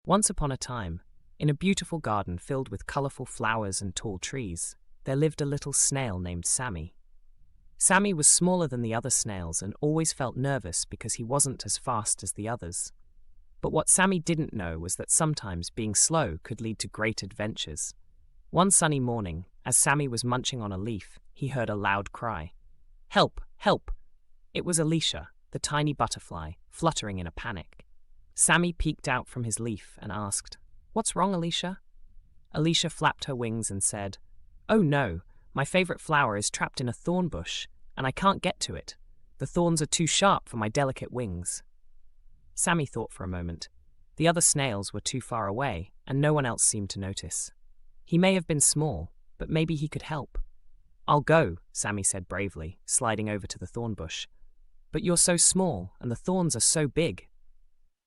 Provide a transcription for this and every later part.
Once upon a time, in a beautiful garden filled with colorful flowers and tall trees, there lived a little snail named Sammy. Sammy was smaller than the other snails and always felt nervous because he wasn't as fast as the others. But what Sammy didn't know was that sometimes being slow could lead to great adventures. One sunny morning, as Sammy was munching on a leaf, he heard a loud cry. "Help! Help!" It was Alisha, the tiny butterfly, fluttering in a panic. Sammy peeked out from his leaf and asked, "What's wrong, Alisha?" Alisha flapped her wings and said, "Oh no, my favorite flower is trapped in a thorn bush, and I can't get to it. The thorns are too sharp for my delicate wings." Sammy thought for a moment. The other snails were too far away, and no one else seemed to notice. He may have been small, but maybe he could help. "I'll go," Sammy said bravely, sliding over to the thorn bush. "But you're so small, and the thorns are so big."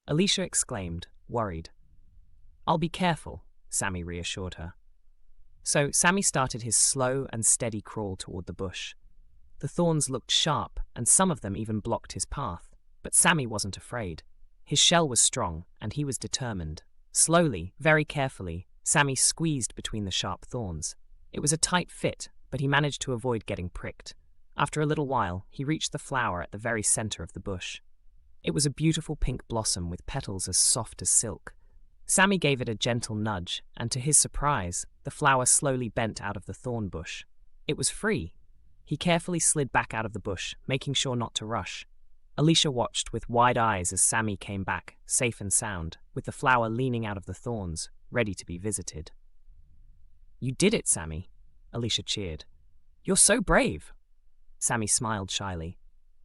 Alisha exclaimed, worried. "I'll be careful," Sammy reassured her. So Sammy started his slow and steady crawl toward the bush. The thorns looked sharp, and some of them even blocked his path, but Sammy wasn't afraid. His shell was strong, and he was determined. Slowly, very carefully, Sammy squeezed between the sharp thorns. It was a tight fit, but he managed to avoid getting pricked. After a little while, he reached the flower at the very center of the bush. It was a beautiful pink blossom with petals as soft as silk. Sammy gave it a gentle nudge, and to his surprise, the flower slowly bent out of the thorn bush. It was free. He carefully slid back out of the bush, making sure not to rush. Alisha watched with wide eyes as Sammy came back, safe and sound, with the flower leaning out of the thorns, ready to be visited. "You did it, Sammy," Alisha cheered. "You're so brave." Sammy smiled shyly.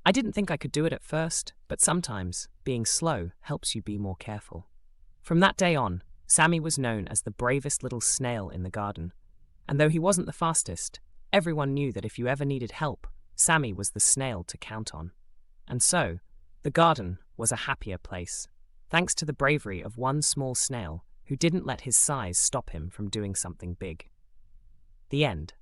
"I didn't think I could do it at first, but sometimes being slow helps you be more careful." From that day on, Sammy was known as the bravest little snail in the garden. And though he wasn't the fastest, everyone knew that if you ever needed help, Sammy was the snail to count on. And so, the garden was a happier place, thanks to the bravery of one small snail who didn't let his size stop him from doing something big. The end.